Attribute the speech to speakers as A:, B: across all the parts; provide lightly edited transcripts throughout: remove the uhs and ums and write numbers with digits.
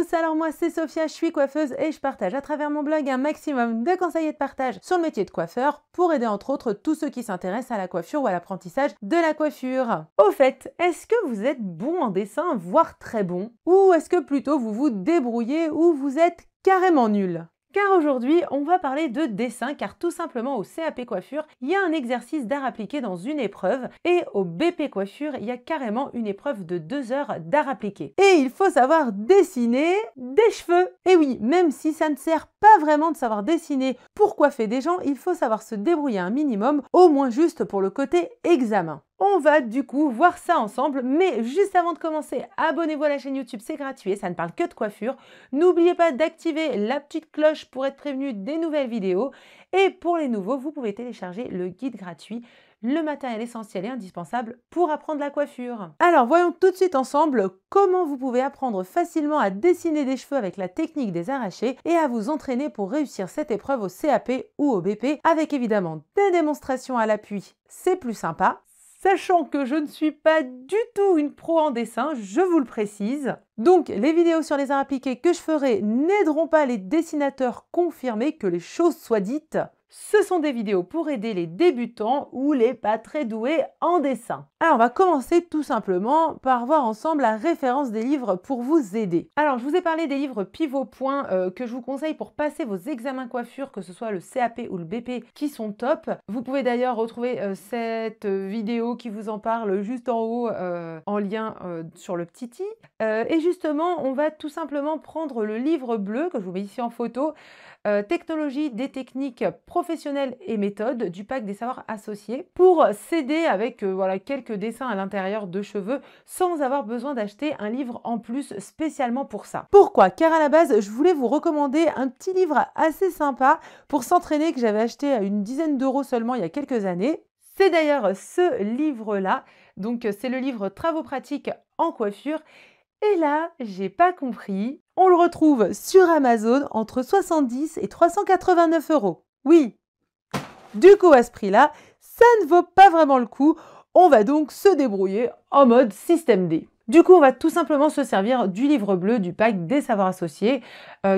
A: tous, alors moi c'est Sophia, je suis coiffeuse et je partage à travers mon blog un maximum de conseils et de partage sur le métier de coiffeur pour aider entre autres tous ceux qui s'intéressent à la coiffure ou à l'apprentissage de la coiffure. Au fait, est-ce que vous êtes bon en dessin, voire très bon? Ou est-ce que plutôt vous vous débrouillez ou vous êtes carrément nul? Car aujourd'hui, on va parler de dessin, car tout simplement au CAP coiffure, il y a un exercice d'art appliqué dans une épreuve, et au BP coiffure, il y a carrément une épreuve de 2 heures d'art appliqué. Et il faut savoir dessiner des cheveux. Et oui, même si ça ne sert pas vraiment de savoir dessiner pour coiffer des gens, il faut savoir se débrouiller un minimum, au moins juste pour le côté examen. On va du coup voir ça ensemble, mais juste avant de commencer, abonnez-vous à la chaîne YouTube, c'est gratuit, ça ne parle que de coiffure. N'oubliez pas d'activer la petite cloche pour être prévenu des nouvelles vidéos. Et pour les nouveaux, vous pouvez télécharger le guide gratuit, le matériel essentiel et indispensable pour apprendre la coiffure. Alors voyons tout de suite ensemble comment vous pouvez apprendre facilement à dessiner des cheveux avec la technique des arrachés et à vous entraîner pour réussir cette épreuve au CAP ou au BP avec évidemment des démonstrations à l'appui, c'est plus sympa. Sachant que je ne suis pas du tout une pro en dessin, je vous le précise. Donc, les vidéos sur les arts appliqués que je ferai n'aideront pas les dessinateurs confirmés, que les choses soient dites. Ce sont des vidéos pour aider les débutants ou les pas très doués en dessin. Alors, on va commencer tout simplement par voir ensemble la référence des livres pour vous aider. Alors, je vous ai parlé des livres Pivot Point que je vous conseille pour passer vos examens coiffure, que ce soit le CAP ou le BP, qui sont top. Vous pouvez d'ailleurs retrouver cette vidéo qui vous en parle juste en haut en lien sur le petit i. Et justement, on va tout simplement prendre le livre bleu que je vous mets ici en photo, Technologie des techniques professionnelles et méthodes du pack des savoirs associés pour s'aider avec voilà, quelques dessins à l'intérieur de cheveux sans avoir besoin d'acheter un livre en plus spécialement pour ça. Pourquoi? Car à la base, je voulais vous recommander un petit livre assez sympa pour s'entraîner que j'avais acheté à une dizaine d'euros seulement il y a quelques années. C'est d'ailleurs ce livre-là, donc c'est le livre Travaux pratiques en coiffure. Et là, j'ai pas compris, on le retrouve sur Amazon entre 70 et 389 euros. Oui, du coup à ce prix-là, ça ne vaut pas vraiment le coup, on va donc se débrouiller en mode système D. Du coup, on va tout simplement se servir du livre bleu du pack des savoirs associés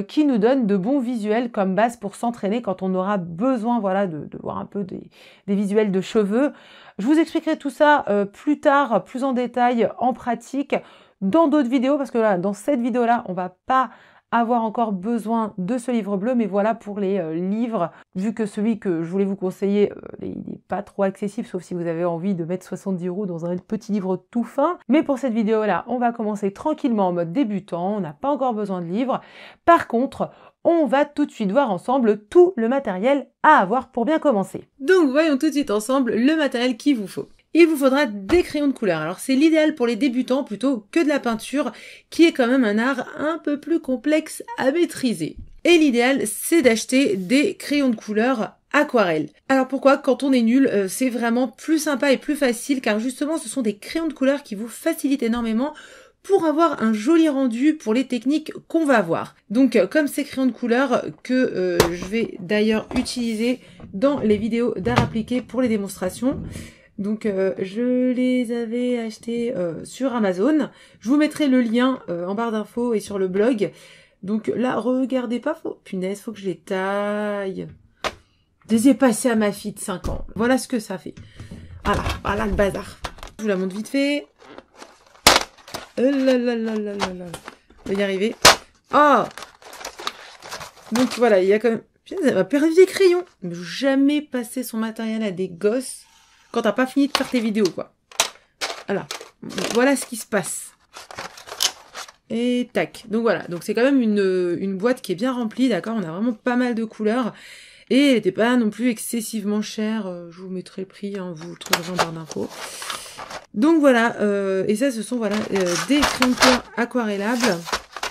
A: qui nous donne de bons visuels comme base pour s'entraîner quand on aura besoin voilà, de voir un peu des visuels de cheveux. Je vous expliquerai tout ça plus tard, plus en détail, en pratique, dans d'autres vidéos, parce que là, dans cette vidéo-là, on va pas avoir encore besoin de ce livre bleu, mais voilà pour les livres, vu que celui que je voulais vous conseiller, il n'est pas trop accessible, sauf si vous avez envie de mettre 70 € dans un petit livre tout fin. Mais pour cette vidéo-là, on va commencer tranquillement en mode débutant, on n'a pas encore besoin de livre. Par contre, on va tout de suite voir ensemble tout le matériel à avoir pour bien commencer. Donc voyons tout de suite ensemble le matériel qu'il vous faut. Il vous faudra des crayons de couleur. Alors c'est l'idéal pour les débutants plutôt que de la peinture, qui est quand même un art un peu plus complexe à maîtriser. Et l'idéal, c'est d'acheter des crayons de couleur aquarelle. Alors pourquoi? Quand on est nul, c'est vraiment plus sympa et plus facile, car justement ce sont des crayons de couleur qui vous facilitent énormément pour avoir un joli rendu pour les techniques qu'on va voir. Donc comme ces crayons de couleur que je vais d'ailleurs utiliser dans les vidéos d'art appliqué pour les démonstrations. Donc je les avais achetés sur Amazon. Je vous mettrai le lien en barre d'infos et sur le blog. Donc là, regardez pas, punaise, faut que je les taille. Je les ai passés à ma fille de 5 ans. Voilà ce que ça fait. Voilà, voilà le bazar. Je vous la montre vite fait. Oh là là là là là là. On va y arriver. Oh! Donc voilà, il y a quand même... Punaise, elle m'a perdu des crayons. Mais jamais passer son matériel à des gosses quand t'as pas fini de faire tes vidéos, quoi. Voilà ce qui se passe. Et tac. Donc voilà, donc c'est quand même une boîte qui est bien remplie, d'accord. On a vraiment pas mal de couleurs. Et elle n'était pas non plus excessivement chère. Je vous mettrai le prix, hein, vous le trouverez en barre d'infos. Donc voilà, et ça ce sont voilà des crayons de couleur aquarellables.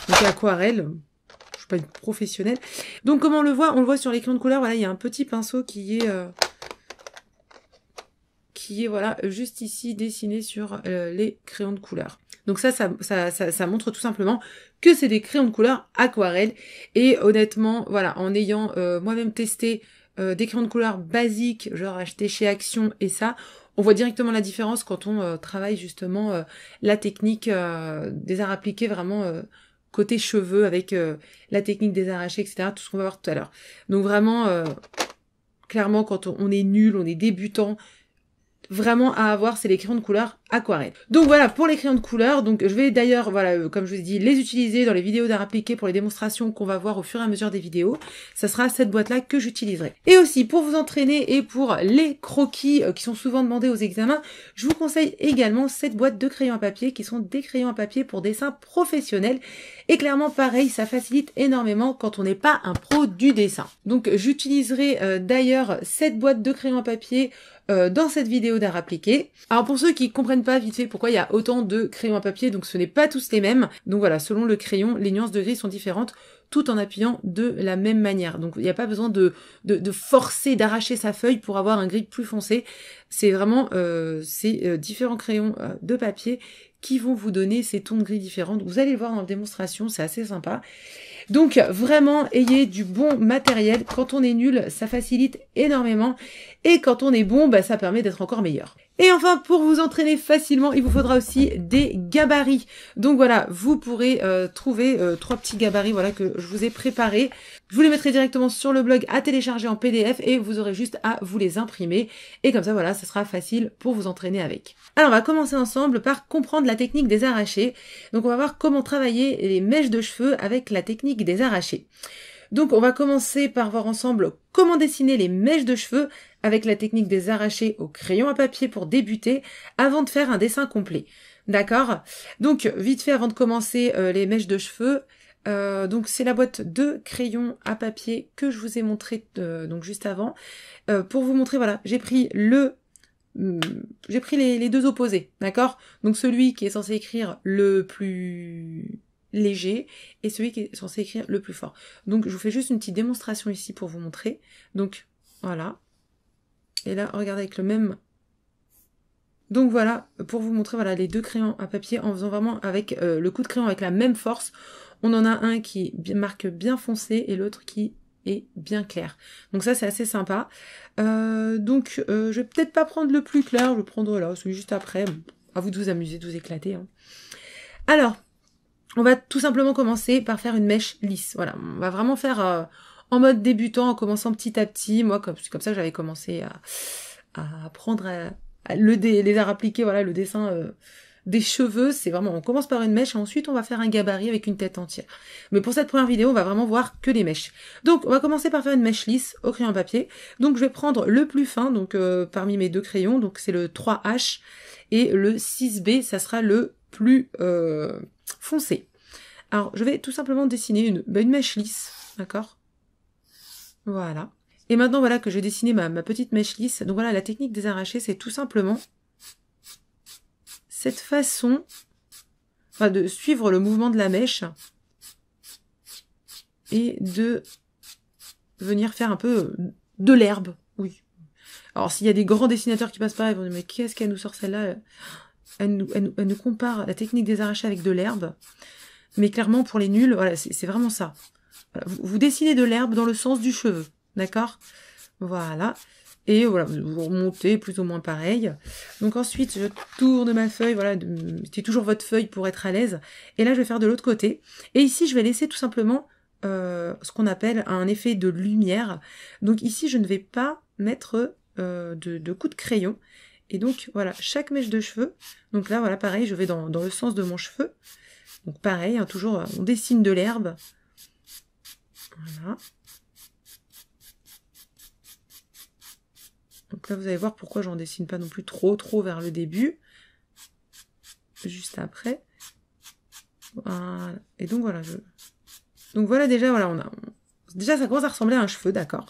A: Donc aquarelle. Je suis pas une professionnelle. Donc comment on le voit? On le voit sur les crayons de couleur, voilà, il y a un petit pinceau qui est voilà juste ici dessiné sur les crayons de couleur. Donc ça montre tout simplement que c'est des crayons de couleur aquarelle. Et honnêtement, voilà, en ayant moi-même testé des crayons de couleur basiques, genre acheté chez Action et ça, on voit directement la différence quand on travaille justement la technique des arts appliqués vraiment côté cheveux avec la technique des arrachés, etc. Tout ce qu'on va voir tout à l'heure. Donc vraiment, clairement, quand on est nul, on est débutant, vraiment à avoir, c'est les crayons de couleur aquarelle. Donc voilà pour les crayons de couleur. Donc je vais d'ailleurs, voilà, comme je vous ai dit, les utiliser dans les vidéos d'art appliqué pour les démonstrations qu'on va voir au fur et à mesure des vidéos. Ça sera cette boîte-là que j'utiliserai. Et aussi pour vous entraîner et pour les croquis qui sont souvent demandés aux examens, je vous conseille également cette boîte de crayons à papier qui sont des crayons à papier pour dessin professionnel. Et clairement, pareil, ça facilite énormément quand on n'est pas un pro du dessin. Donc j'utiliserai d'ailleurs cette boîte de crayons à papier dans cette vidéo d'art appliqué. Alors pour ceux qui comprennent pas vite fait pourquoi il y a autant de crayons à papier, donc ce n'est pas tous les mêmes. Donc voilà, selon le crayon, les nuances de gris sont différentes tout en appuyant de la même manière. Donc il n'y a pas besoin de forcer, d'arracher sa feuille pour avoir un gris plus foncé. C'est vraiment ces différents crayons de papier qui vont vous donner ces tons de gris différents. Vous allez le voir dans la démonstration, c'est assez sympa. Donc vraiment, ayez du bon matériel. Quand on est nul, ça facilite énormément. Et quand on est bon, bah, ça permet d'être encore meilleur. Et enfin, pour vous entraîner facilement, il vous faudra aussi des gabarits. Donc voilà, vous pourrez trouver 3 petits gabarits voilà, que je vous ai préparés. Je vous les mettrai directement sur le blog à télécharger en PDF et vous aurez juste à vous les imprimer. Et comme ça, voilà, ça sera facile pour vous entraîner avec. Alors, on va commencer ensemble par comprendre la technique des arrachés. Donc, on va voir comment travailler les mèches de cheveux avec la technique des arrachés. Donc, on va commencer par voir ensemble comment dessiner les mèches de cheveux avec la technique des arrachés au crayon à papier pour débuter avant de faire un dessin complet. D'accord? Donc, vite fait, avant de commencer les mèches de cheveux, donc c'est la boîte de crayons à papier que je vous ai montré donc juste avant. Pour vous montrer, voilà, j'ai pris les deux opposés, d'accord? Donc celui qui est censé écrire le plus léger et celui qui est censé écrire le plus fort. Donc je vous fais juste une petite démonstration ici pour vous montrer. Donc voilà. Et là, regardez avec le même... Donc voilà, pour vous montrer voilà les deux crayons à papier en faisant vraiment avec le coup de crayon avec la même force. On en a un qui marque bien foncé et l'autre qui est bien clair. Donc ça c'est assez sympa. Donc je vais peut-être pas prendre le plus clair, je vais prendre là, celui juste après. À vous de vous amuser, de vous éclater. Hein. Alors, on va tout simplement commencer par faire une mèche lisse. Voilà, on va vraiment faire en mode débutant, en commençant petit à petit. Moi, c'est comme ça que j'avais commencé à apprendre les arts appliqués, voilà, le dessin des cheveux. C'est vraiment, on commence par une mèche, et ensuite on va faire un gabarit avec une tête entière. Mais pour cette première vidéo, on va vraiment voir que les mèches. Donc, on va commencer par faire une mèche lisse au crayon papier. Donc, je vais prendre le plus fin, donc parmi mes deux crayons, donc c'est le 3H, et le 6B, ça sera le plus foncé. Alors, je vais tout simplement dessiner une mèche lisse, d'accord? Voilà. Et maintenant, voilà que j'ai dessiné ma petite mèche lisse. Donc voilà, la technique des arrachés, c'est tout simplement cette façon de suivre le mouvement de la mèche et de venir faire un peu de l'herbe. Oui. Alors, s'il y a des grands dessinateurs qui passent par là, ils vont dire, mais qu'est-ce qu'elle nous sort celle-là? Elle nous compare la technique des arrachés avec de l'herbe. Mais clairement, pour les nuls, voilà, c'est vraiment ça. Voilà, vous dessinez de l'herbe dans le sens du cheveu. D'accord? Voilà. Et voilà, vous remontez plus ou moins pareil. Donc ensuite, je tourne ma feuille. Voilà, mettez toujours votre feuille pour être à l'aise. Et là, je vais faire de l'autre côté. Et ici, je vais laisser tout simplement ce qu'on appelle un effet de lumière. Donc ici, je ne vais pas mettre de coups de crayon. Et donc, voilà, chaque mèche de cheveux. Donc là, voilà, pareil, je vais dans le sens de mon cheveu. Donc pareil, hein, toujours, on dessine de l'herbe. Voilà. Donc là, vous allez voir pourquoi j'en dessine pas non plus trop vers le début. Juste après. Voilà. Et donc voilà. Donc voilà, déjà, voilà, déjà, ça commence à ressembler à un cheveu, d'accord.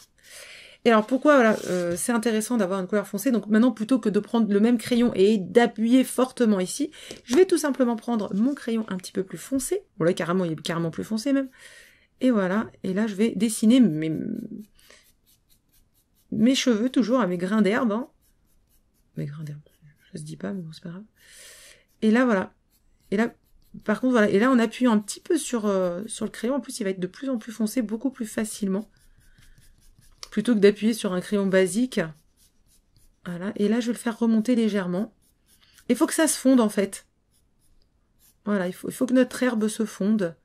A: Et alors pourquoi voilà, c'est intéressant d'avoir une couleur foncée. Donc maintenant, plutôt que de prendre le même crayon et d'appuyer fortement ici, je vais tout simplement prendre mon crayon un petit peu plus foncé. Bon là, carrément, il est carrément plus foncé même. Et voilà. Et là, je vais dessiner mes cheveux, toujours à mes grains d'herbe. Hein. Mes grains d'herbe, ça se dit pas, mais bon, c'est pas grave. Et là, voilà. Et là, par contre, voilà. Et là, en appuyant un petit peu sur le crayon, en plus, il va être de plus en plus foncé, beaucoup plus facilement. Plutôt que d'appuyer sur un crayon basique. Voilà. Et là, je vais le faire remonter légèrement. Il faut que ça se fonde, en fait. Voilà, il faut que notre herbe se fonde.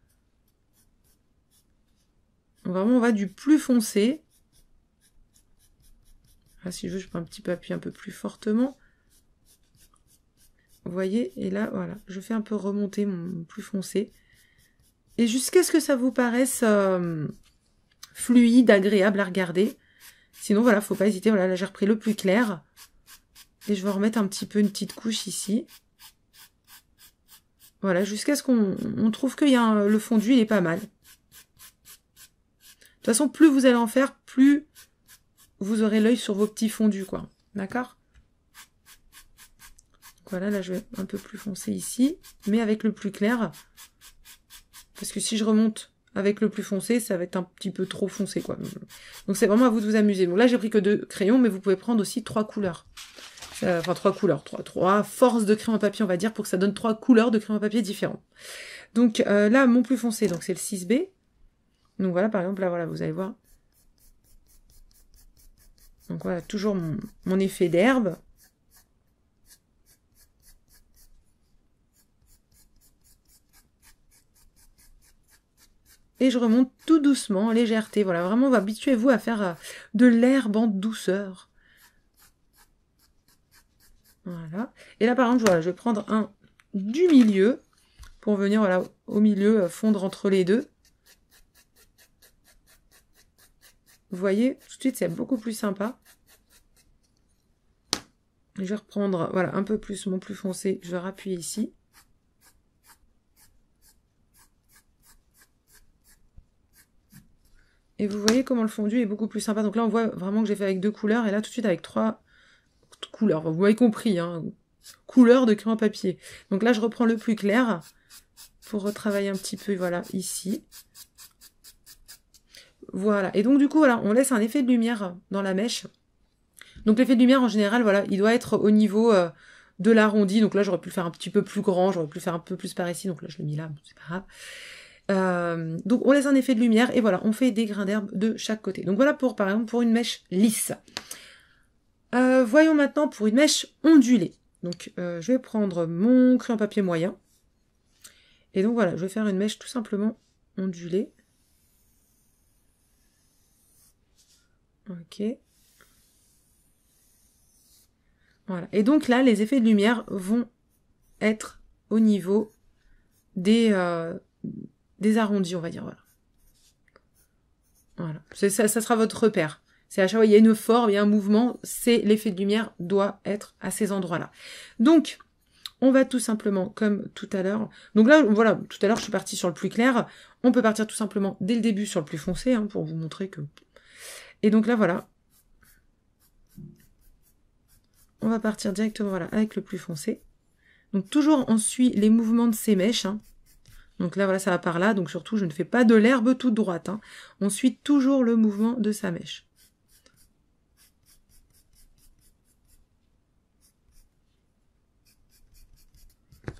A: Vraiment, on va du plus foncé. Là, si je veux, je peux un petit peu appuyer un peu plus fortement. Vous voyez? Et là, voilà, je fais un peu remonter mon plus foncé. Et jusqu'à ce que ça vous paraisse fluide, agréable à regarder. Sinon, voilà, faut pas hésiter. Voilà, là, j'ai repris le plus clair. Et je vais remettre un petit peu une petite couche ici. Voilà, jusqu'à ce qu'on trouve que le fondu, il est pas mal. De toute façon, plus vous allez en faire, plus vous aurez l'œil sur vos petits fondus, quoi. D'accord? Voilà, là, je vais un peu plus foncer ici, mais avec le plus clair. Parce que si je remonte avec le plus foncé, ça va être un petit peu trop foncé, quoi. Donc, c'est vraiment à vous de vous amuser. Donc là, j'ai pris que 2 crayons, mais vous pouvez prendre aussi 3 couleurs. Enfin, 3 couleurs, 3 forces de crayon à papier, on va dire, pour que ça donne 3 couleurs de crayon à papier différents. Donc là, mon plus foncé, donc c'est le 6B. Donc voilà, par exemple, là, voilà, vous allez voir. Donc voilà, toujours mon effet d'herbe. Et je remonte tout doucement, en légèreté. Voilà, vraiment, habituez-vous à faire de l'herbe en douceur. Voilà. Et là, par exemple, voilà, je vais prendre un du milieu pour venir, voilà, au milieu, fondre entre les deux. Vous voyez, tout de suite, c'est beaucoup plus sympa. Je vais reprendre, voilà, un peu plus mon plus foncé. Je vais rappuyer ici. Et vous voyez comment le fondu est beaucoup plus sympa. Donc là, on voit vraiment que j'ai fait avec 2 couleurs. Et là, tout de suite, avec 3 couleurs. Vous m'avez compris, hein. Couleur de crayon papier. Donc là, je reprends le plus clair pour retravailler un petit peu, voilà, ici. Voilà. Et donc, du coup, voilà, on laisse un effet de lumière dans la mèche. Donc, l'effet de lumière, en général, voilà, il doit être au niveau de l'arrondi. Donc là, j'aurais pu le faire un petit peu plus grand. J'aurais pu le faire un peu plus par ici. Donc là, je l'ai mis là. Bon, c'est pas grave. Donc, on laisse un effet de lumière. Et voilà, on fait des grains d'herbe de chaque côté. Donc, voilà pour, par exemple, pour une mèche lisse. Voyons maintenant pour une mèche ondulée. Donc, je vais prendre mon crayon papier moyen. Et donc, voilà, je vais faire une mèche tout simplement ondulée. Ok. Voilà. Et donc là, les effets de lumière vont être au niveau des arrondis, on va dire. Voilà. Voilà. Ça sera votre repère. C'est à chaque fois, il y a une forme, il y a un mouvement, c'est l'effet de lumière doit être à ces endroits-là. Donc, on va tout simplement, comme tout à l'heure. Donc là, voilà, tout à l'heure, je suis partie sur le plus clair. On peut partir tout simplement dès le début sur le plus foncé, hein, pour vous montrer que... Et donc là, voilà. On va partir directement, voilà, avec le plus foncé. Donc toujours, on suit les mouvements de ces mèches, hein. Donc là, voilà, ça va par là. Donc surtout, je ne fais pas de l'herbe toute droite, hein. On suit toujours le mouvement de sa mèche.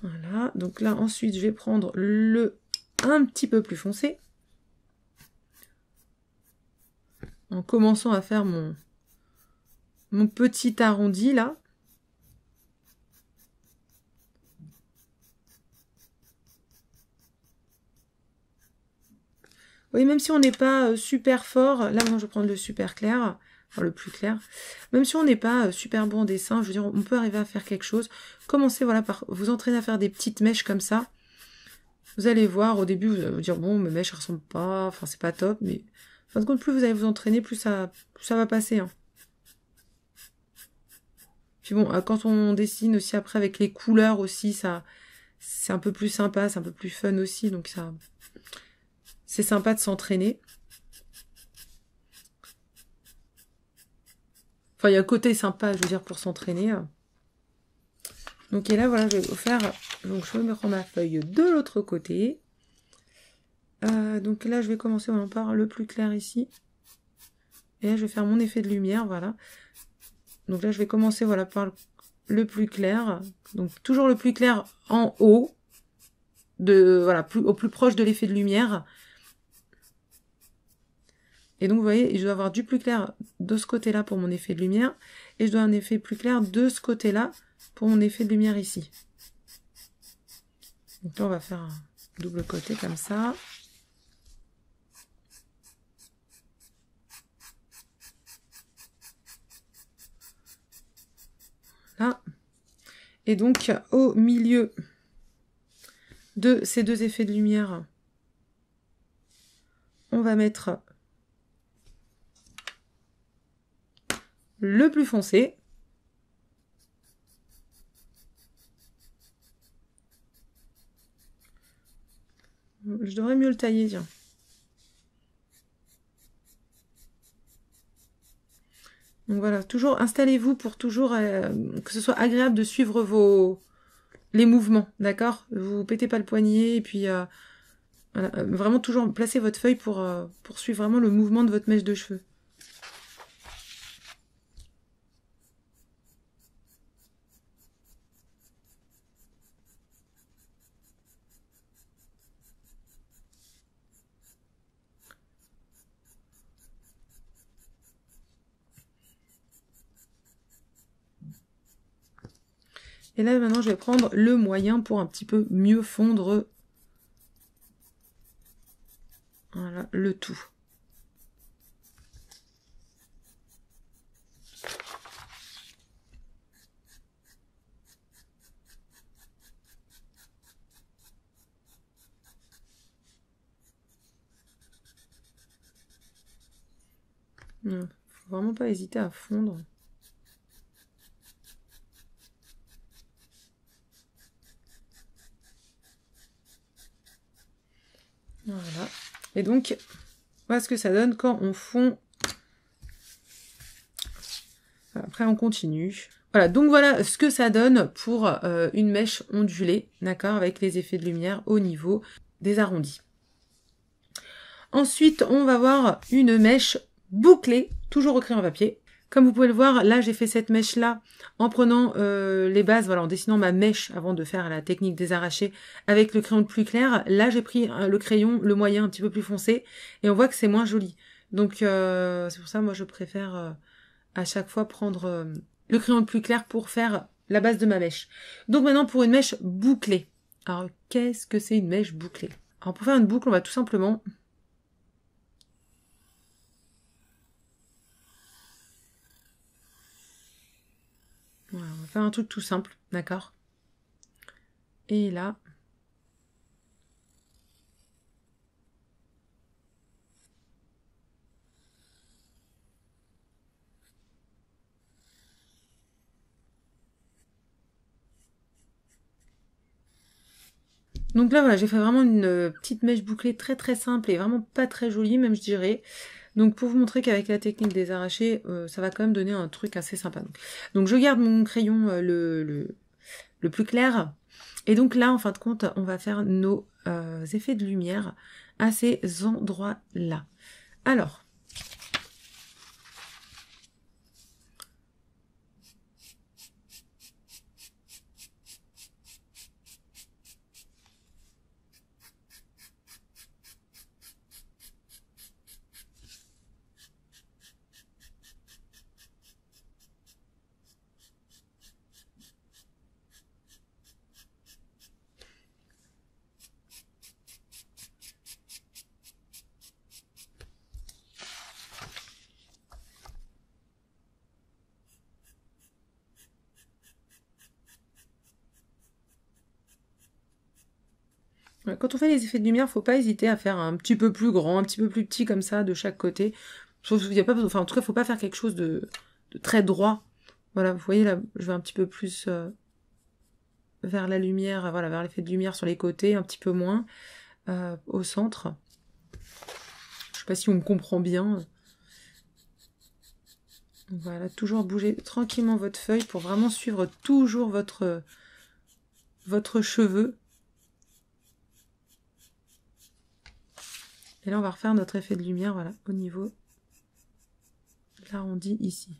A: Voilà. Donc là, ensuite, je vais prendre le un petit peu plus foncé. En commençant à faire mon petit arrondi, là. Oui, même si on n'est pas super fort, là, moi, je vais prendre le super clair, enfin, le plus clair. Même si on n'est pas super bon en dessin, je veux dire, on peut arriver à faire quelque chose. Commencez, voilà, par vous entraîner à faire des petites mèches comme ça. Vous allez voir, au début, vous allez vous dire, bon, mes mèches ne ressemblent pas, enfin, c'est pas top, mais en fin de compte, plus vous allez vous entraîner, plus ça va passer, hein. Puis bon, quand on dessine aussi après avec les couleurs aussi, ça, c'est un peu plus sympa, c'est un peu plus fun aussi, donc ça, c'est sympa de s'entraîner. Enfin, il y a un côté sympa, je veux dire, pour s'entraîner. Donc, et là, voilà, je vais vous faire... Donc, je vais me prendre ma feuille de l'autre côté. Donc là, je vais commencer par le plus clair ici. Et là, je vais faire mon effet de lumière, voilà. Donc là, je vais commencer, voilà, par le plus clair. Donc, toujours le plus clair en haut. Voilà, au plus proche de l'effet de lumière. Et donc, vous voyez, je dois avoir du plus clair de ce côté-là pour mon effet de lumière. Et je dois un effet plus clair de ce côté-là pour mon effet de lumière ici. Donc là, on va faire un double côté comme ça. Et donc, au milieu de ces deux effets de lumière, on va mettre le plus foncé. Je devrais mieux le tailler, tiens. Donc voilà, toujours installez-vous pour toujours que ce soit agréable de suivre les mouvements, d'accord? Vous pétez pas le poignet et puis voilà, vraiment toujours placez votre feuille pour suivre vraiment le mouvement de votre mèche de cheveux. Et là, maintenant, je vais prendre le moyen pour un petit peu mieux fondre voilà, le tout. Faut vraiment pas hésiter à fondre. Voilà. Et donc, voilà ce que ça donne quand on fond. Après, on continue. Voilà, donc voilà ce que ça donne pour une mèche ondulée, d'accord, avec les effets de lumière au niveau des arrondis. Ensuite, on va voir une mèche bouclée, toujours au crayon papier. Comme vous pouvez le voir, là, j'ai fait cette mèche-là en prenant les bases, voilà, en dessinant ma mèche avant de faire la technique des arrachés avec le crayon le plus clair. Là, j'ai pris le crayon, le moyen un petit peu plus foncé, et on voit que c'est moins joli. Donc, c'est pour ça, moi, je préfère à chaque fois prendre le crayon le plus clair pour faire la base de ma mèche. Donc maintenant, pour une mèche bouclée. Alors, qu'est-ce que c'est une mèche bouclée? Alors, pour faire une boucle, on va tout simplement... Voilà, on va faire un truc tout simple, d'accord? Et là... Donc là, voilà, j'ai fait vraiment une petite mèche bouclée très très simple et vraiment pas très jolie, même je dirais. Donc pour vous montrer qu'avec la technique des arrachés, ça va quand même donner un truc assez sympa. Donc je garde mon crayon le plus clair. Et donc là, en fin de compte, on va faire nos effets de lumière à ces endroits-là. Alors... Quand on fait les effets de lumière, faut pas hésiter à faire un petit peu plus grand, un petit peu plus petit comme ça de chaque côté. Sauf qu'il y a pas besoin, enfin en tout cas, faut pas faire quelque chose de très droit. Voilà, vous voyez là, je vais un petit peu plus vers la lumière, voilà, vers l'effet de lumière sur les côtés, un petit peu moins au centre. Je sais pas si on me comprend bien. Voilà, toujours bouger tranquillement votre feuille pour vraiment suivre toujours votre cheveu. Et là, on va refaire notre effet de lumière, voilà, au niveau de l'arrondi ici.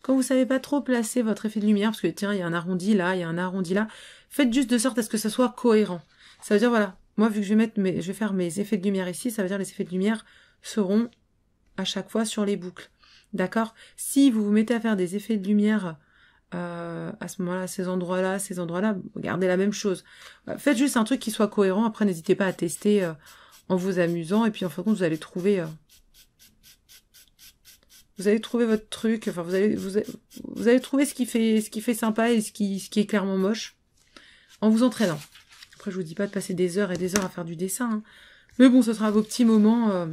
A: Quand vous savez pas trop placer votre effet de lumière, parce que tiens, il y a un arrondi là, il y a un arrondi là, faites juste de sorte à ce que ça soit cohérent. Ça veut dire, voilà, moi, vu que je vais faire mes effets de lumière ici, ça veut dire les effets de lumière seront à chaque fois sur les boucles. D'accord? Si vous vous mettez à faire des effets de lumière à ce moment-là, ces endroits-là, gardez la même chose. Faites juste un truc qui soit cohérent. Après, n'hésitez pas à tester en vous amusant, et puis en fin de compte, vous allez trouver votre truc, enfin vous allez trouver ce qui fait sympa et ce qui est clairement moche en vous entraînant. Après, je vous dis pas de passer des heures et des heures à faire du dessin, hein. Mais bon, ce sera vos petits moments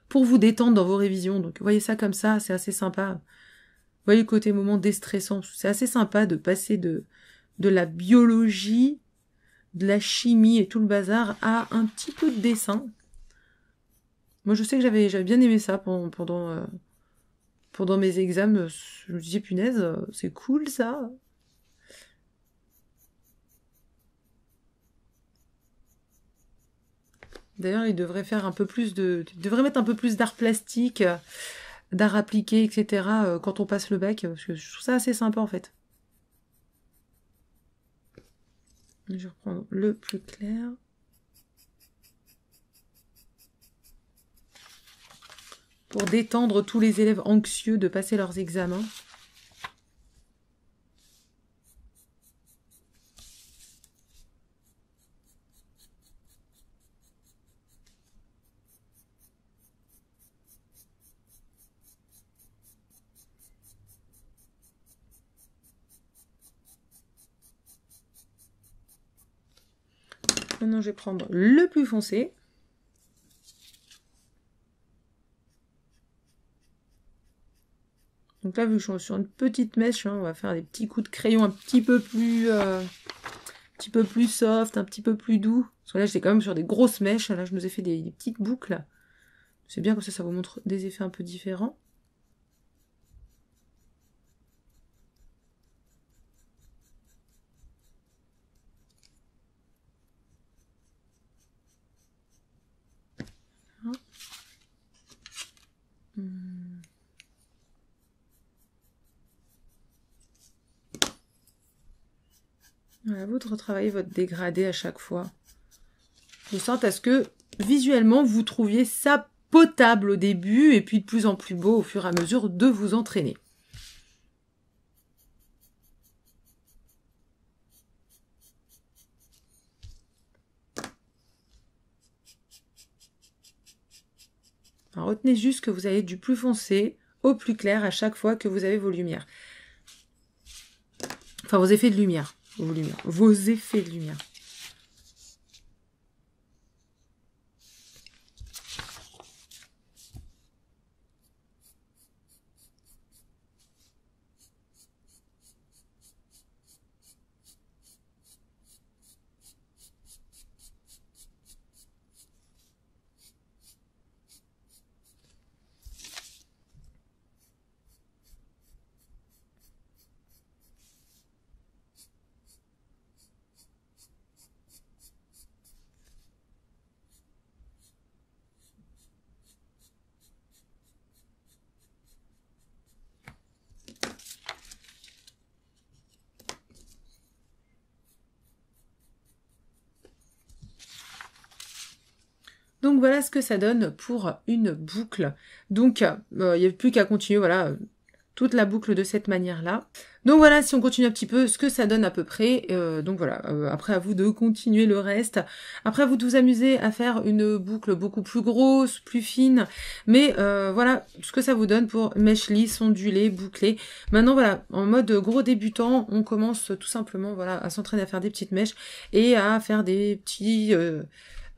A: pour vous détendre dans vos révisions. Donc, voyez ça comme ça, c'est assez sympa. Vous voyez le côté moment déstressant. C'est assez sympa de passer de la biologie, de la chimie et tout le bazar à un petit peu de dessin. Moi, je sais que j'avais bien aimé ça pendant mes examens. Je me disais, punaise, c'est cool ça. D'ailleurs, il devrait faire un peu plus il devrait mettre un peu plus d'art plastique, d'art appliqué, etc. Quand on passe le bac, parce que je trouve ça assez sympa en fait. Je vais reprendre le plus clair. Pour détendre tous les élèves anxieux de passer leurs examens. Maintenant, je vais prendre le plus foncé. Donc là, vu que je suis sur une petite mèche, hein, on va faire des petits coups de crayon un petit peu plus soft, un petit peu plus doux. Parce que là, j'étais quand même sur des grosses mèches. Là, je nous ai fait des petites boucles. C'est bien, comme ça vous montre des effets un peu différents. Voilà, vous de retravailler votre dégradé à chaque fois. De sorte à ce que, visuellement, vous trouviez ça potable au début, et puis de plus en plus beau au fur et à mesure de vous entraîner. Alors, retenez juste que vous allez du plus foncé au plus clair à chaque fois que vous avez vos lumières. Enfin, vos effets de lumière. Vos effets de lumière. Donc voilà ce que ça donne pour une boucle. Donc il n'y a plus qu'à continuer, voilà, toute la boucle de cette manière-là. Donc voilà, si on continue un petit peu, ce que ça donne à peu près. Donc voilà, après à vous de continuer le reste. Après à vous de vous amuser à faire une boucle beaucoup plus grosse, plus fine. Mais voilà ce que ça vous donne pour mèche lisse, ondulée, bouclée. Maintenant voilà, en mode gros débutant, on commence tout simplement voilà à s'entraîner à faire des petites mèches et à faire des petits...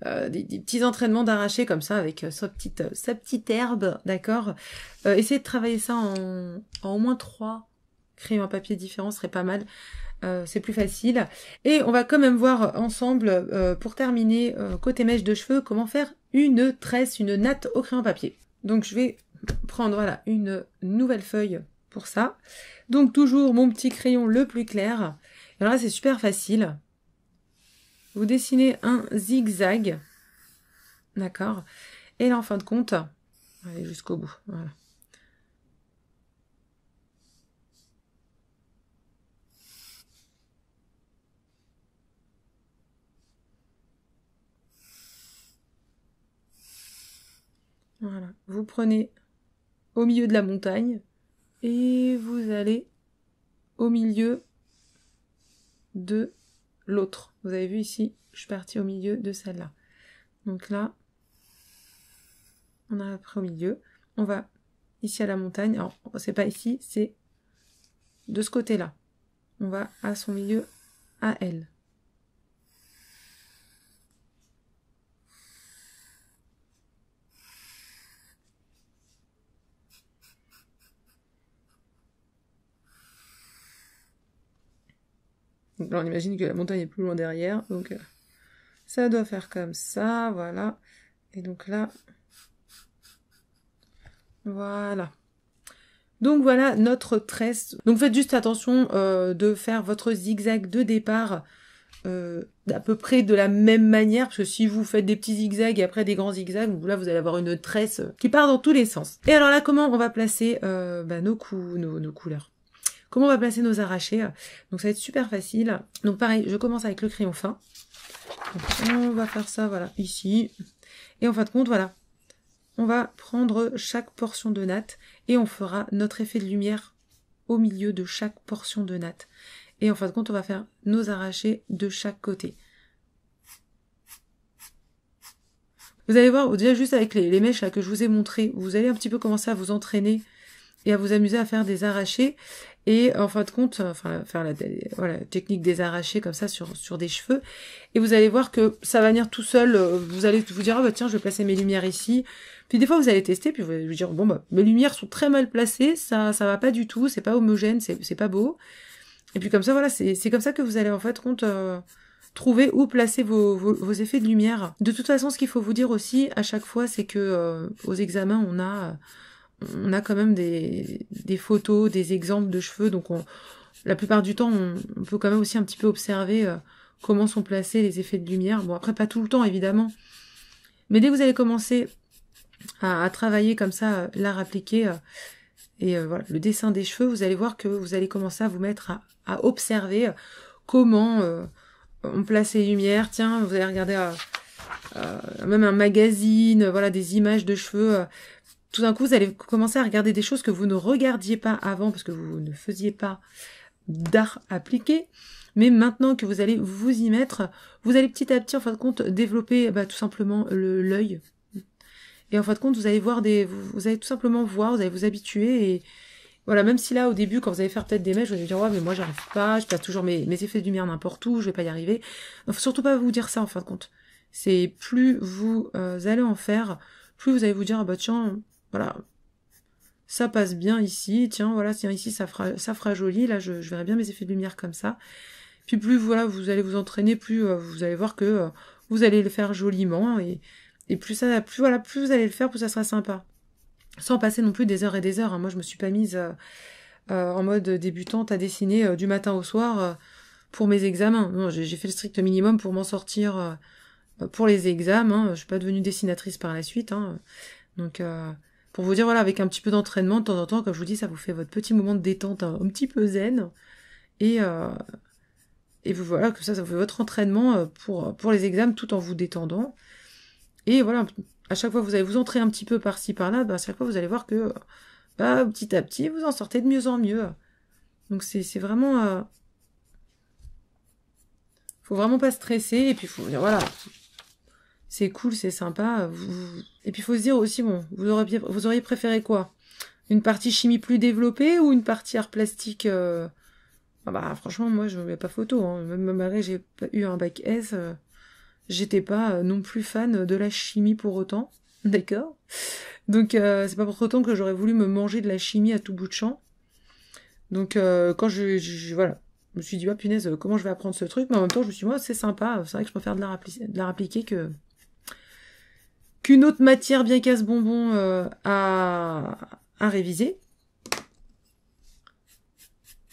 A: des petits entraînements d'arracher comme ça avec sa petite herbe, d'accord. Essayez de travailler ça en au moins 3 crayons à papier différents, serait pas mal. C'est plus facile. Et on va quand même voir ensemble, pour terminer, côté mèche de cheveux, comment faire une tresse, une natte au crayon à papier. Donc je vais prendre voilà une nouvelle feuille pour ça. Donc toujours mon petit crayon le plus clair. Alors là c'est super facile. Vous dessinez un zigzag, d'accord. Et là, en fin de compte, allez jusqu'au bout, voilà. Voilà, vous prenez au milieu de la montagne et vous allez au milieu de l'autre. Vous avez vu ici, je suis partie au milieu de celle-là. Donc là, on a après au milieu. On va ici à la montagne. Alors, c'est pas ici, c'est de ce côté-là. On va à son milieu, à elle. Donc là, on imagine que la montagne est plus loin derrière. Donc, ça doit faire comme ça, voilà. Et donc là, voilà. Donc voilà notre tresse. Donc faites juste attention de faire votre zigzag de départ à peu près de la même manière, parce que si vous faites des petits zigzags et après des grands zigzags, là vous allez avoir une tresse qui part dans tous les sens. Et alors là, comment on va placer nos couleurs? Comment on va placer nos arrachés? Donc ça va être super facile. Donc pareil, je commence avec le crayon fin. Donc, on va faire ça, voilà, ici. Et en fin de compte, voilà, on va prendre chaque portion de natte et on fera notre effet de lumière au milieu de chaque portion de natte. Et en fin de compte, on va faire nos arrachés de chaque côté. Vous allez voir, déjà juste avec les mèches là, que je vous ai montré, vous allez un petit peu commencer à vous entraîner et à vous amuser à faire des arrachés. Et en fin de compte, enfin, faire la technique des arrachés comme ça sur des cheveux. Et vous allez voir que ça va venir tout seul. Vous allez vous dire, ah bah tiens, je vais placer mes lumières ici. Puis des fois, vous allez tester, puis vous allez vous dire, bon bah, mes lumières sont très mal placées, ça va pas du tout, c'est pas homogène, c'est pas beau. Et puis comme ça, voilà, c'est comme ça que vous allez en fait trouver où placer vos effets de lumière. De toute façon, ce qu'il faut vous dire aussi à chaque fois, c'est que aux examens, on a quand même des photos, des exemples de cheveux, donc la plupart du temps, on peut quand même aussi un petit peu observer comment sont placés les effets de lumière. Bon, après, pas tout le temps, évidemment. Mais dès que vous allez commencer à travailler comme ça, l'art appliqué, voilà, le dessin des cheveux, vous allez voir que vous allez commencer à vous mettre à observer comment on place les lumières. Tiens, vous allez regarder même un magazine, voilà, des images de cheveux. Tout d'un coup, vous allez commencer à regarder des choses que vous ne regardiez pas avant parce que vous ne faisiez pas d'art appliqué. Mais maintenant que vous allez vous y mettre, vous allez petit à petit, en fin de compte, développer tout simplement l'œil. Et en fin de compte, vous allez vous allez tout simplement voir, vous allez vous habituer. Et voilà, même si là, au début, quand vous allez faire peut-être des mèches, vous allez dire, ouais, mais moi, j'arrive pas, je place toujours mes effets de lumière n'importe où, je vais pas y arriver. Donc, faut surtout pas vous dire ça, en fin de compte. C'est plus vous allez en faire, plus vous allez vous dire, ah bah tiens, voilà, ça passe bien ici, tiens, voilà, tiens, ici, ça fera joli, là, je verrai bien mes effets de lumière comme ça. Puis plus, voilà, vous allez vous entraîner, plus vous allez voir que vous allez le faire joliment, et plus vous allez le faire, plus ça sera sympa. Sans passer non plus des heures et des heures, hein. Moi, je me suis pas mise en mode débutante à dessiner du matin au soir pour mes examens. Non, j'ai fait le strict minimum pour m'en sortir pour les examens. Je suis pas devenue dessinatrice par la suite, hein. Donc, pour vous dire, voilà, avec un petit peu d'entraînement, de temps en temps, comme je vous dis, ça vous fait votre petit moment de détente un petit peu zen. Et vous voilà, que ça vous fait votre entraînement pour les examens tout en vous détendant. Et voilà, à chaque fois, vous allez vous entrer un petit peu par-ci, par-là, à chaque fois, vous allez voir que petit à petit, vous en sortez de mieux en mieux. Donc, c'est vraiment... faut vraiment pas stresser, et puis, faut dire, voilà, c'est cool, c'est sympa. Et puis, il faut se dire aussi, bon, vous auriez préféré quoi? Une partie chimie plus développée ou une partie art plastique franchement, moi, je ne mets pas photo. Hein. Même malgré j'ai eu un bac S, j'étais pas non plus fan de la chimie pour autant. D'accord? Donc, c'est pas pour autant que j'aurais voulu me manger de la chimie à tout bout de champ. Donc, quand voilà, je me suis dit, punaise, comment je vais apprendre ce truc? Mais en même temps, je me suis dit, moi, c'est sympa. C'est vrai que je préfère de l'art appliqué qu'une autre matière bien casse-bonbon à réviser.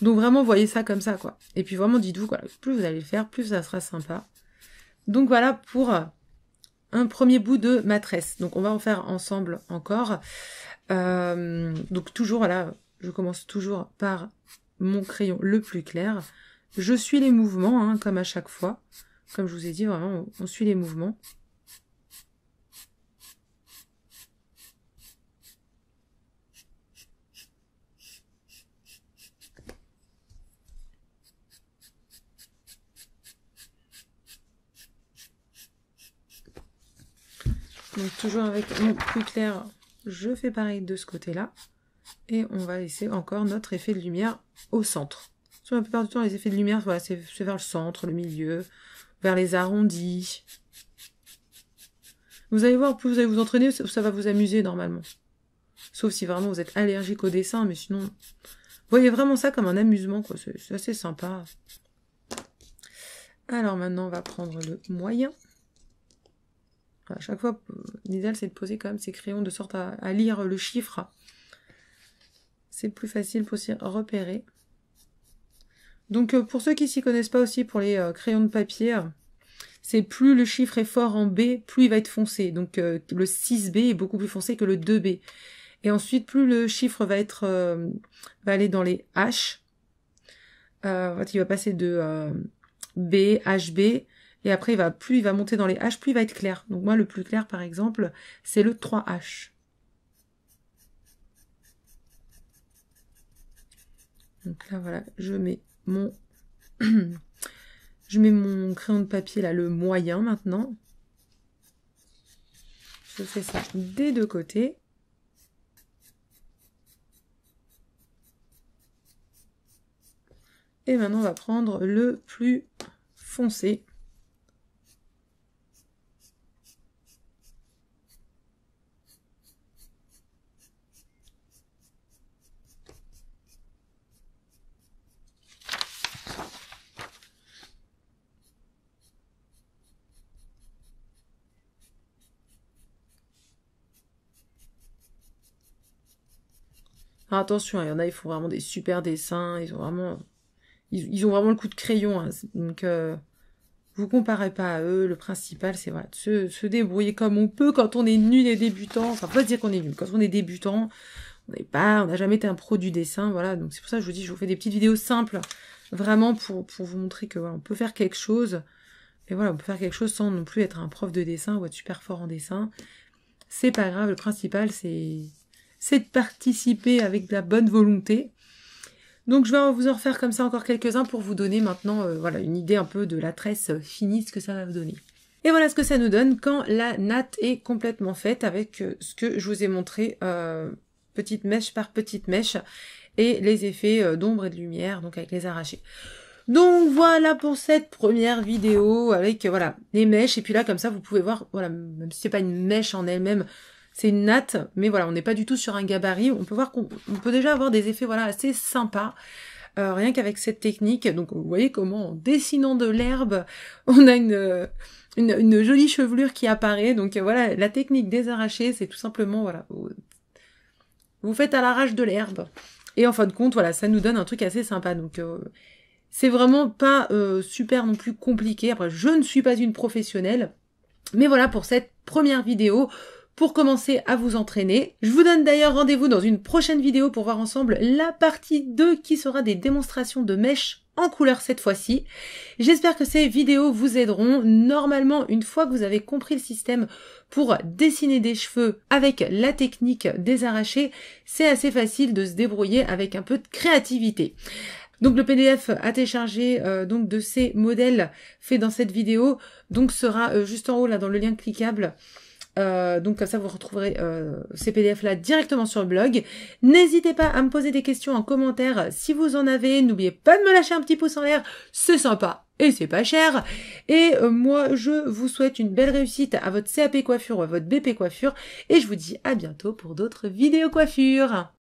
A: Donc vraiment, voyez ça comme ça, quoi. Et puis vraiment, dites-vous, quoi, plus vous allez le faire, plus ça sera sympa. Donc voilà pour un premier bout de ma tresse. Donc on va en faire ensemble encore. Donc toujours, voilà, je commence toujours par mon crayon le plus clair. Je suis les mouvements, hein, comme à chaque fois. Comme je vous ai dit, vraiment, on suit les mouvements. Donc toujours avec mon plus clair, je fais pareil de ce côté-là. Et on va laisser encore notre effet de lumière au centre. Sur la plupart du temps, les effets de lumière, voilà, c'est vers le centre, le milieu, vers les arrondis. Vous allez voir, plus vous allez vous entraîner, ça va vous amuser normalement. Sauf si vraiment vous êtes allergique au dessin, mais sinon, voyez vraiment ça comme un amusement, quoi. C'est assez sympa. Alors maintenant, on va prendre le moyen. À chaque fois, l'idéal, c'est de poser quand même ses crayons de sorte à lire le chiffre. C'est plus facile pour s'y repérer. Donc, pour ceux qui s'y connaissent pas aussi, pour les crayons de papier, c'est plus le chiffre est fort en B, plus il va être foncé. Donc, le 6B est beaucoup plus foncé que le 2B. Et ensuite, plus le chiffre va va aller dans les H. En fait, il va passer de B, HB. Et après, plus il va monter dans les H, plus il va être clair. Donc moi, le plus clair, par exemple, c'est le 3H. Donc là, voilà, je mets mon crayon de papier, là, le moyen, maintenant. Je fais ça des deux côtés. Et maintenant, on va prendre le plus foncé. Alors attention, il y en a, ils font vraiment des super dessins, ils ont vraiment le coup de crayon, hein. Donc vous comparez pas à eux, le principal c'est voilà, de se débrouiller comme on peut quand on est nul et débutant, enfin pas dire qu'on est nul, quand on est débutant, on n'a jamais été un pro du dessin, voilà, donc c'est pour ça que je vous dis, je vous fais des petites vidéos simples, vraiment pour vous montrer que voilà, on peut faire quelque chose, et voilà, on peut faire quelque chose sans non plus être un prof de dessin ou être super fort en dessin, c'est pas grave, le principal c'est de participer avec de la bonne volonté. Donc je vais vous en refaire comme ça encore quelques-uns pour vous donner maintenant voilà, une idée un peu de la tresse finie, ce que ça va vous donner. Et voilà ce que ça nous donne quand la natte est complètement faite avec ce que je vous ai montré, petite mèche par petite mèche, et les effets d'ombre et de lumière, donc avec les arrachés. Donc voilà pour cette première vidéo avec voilà les mèches, et puis là comme ça vous pouvez voir, voilà, même si c'est pas une mèche en elle-même, c'est une natte, mais voilà, on n'est pas du tout sur un gabarit. On peut voir qu'on peut déjà avoir des effets voilà assez sympas, rien qu'avec cette technique. Donc vous voyez comment en dessinant de l'herbe, on a une jolie chevelure qui apparaît. Donc voilà, la technique des arrachés, c'est tout simplement voilà, vous faites à l'arrache de l'herbe. Et en fin de compte, voilà, ça nous donne un truc assez sympa. Donc c'est vraiment pas super non plus compliqué. Après, je ne suis pas une professionnelle, mais voilà pour cette première vidéo. Pour commencer à vous entraîner. Je vous donne d'ailleurs rendez-vous dans une prochaine vidéo pour voir ensemble la partie 2 qui sera des démonstrations de mèches en couleur cette fois-ci. J'espère que ces vidéos vous aideront. Normalement, une fois que vous avez compris le système pour dessiner des cheveux avec la technique des arrachés, c'est assez facile de se débrouiller avec un peu de créativité. Donc le PDF à télécharger donc de ces modèles faits dans cette vidéo donc sera juste en haut là dans le lien cliquable. Donc comme ça vous retrouverez ces PDF là directement sur le blog. N'hésitez pas à me poser des questions en commentaire si vous en avez. N'oubliez pas de me lâcher un petit pouce en l'air, c'est sympa et c'est pas cher. Et moi je vous souhaite une belle réussite à votre CAP coiffure ou à votre BP coiffure et je vous dis à bientôt pour d'autres vidéos coiffure.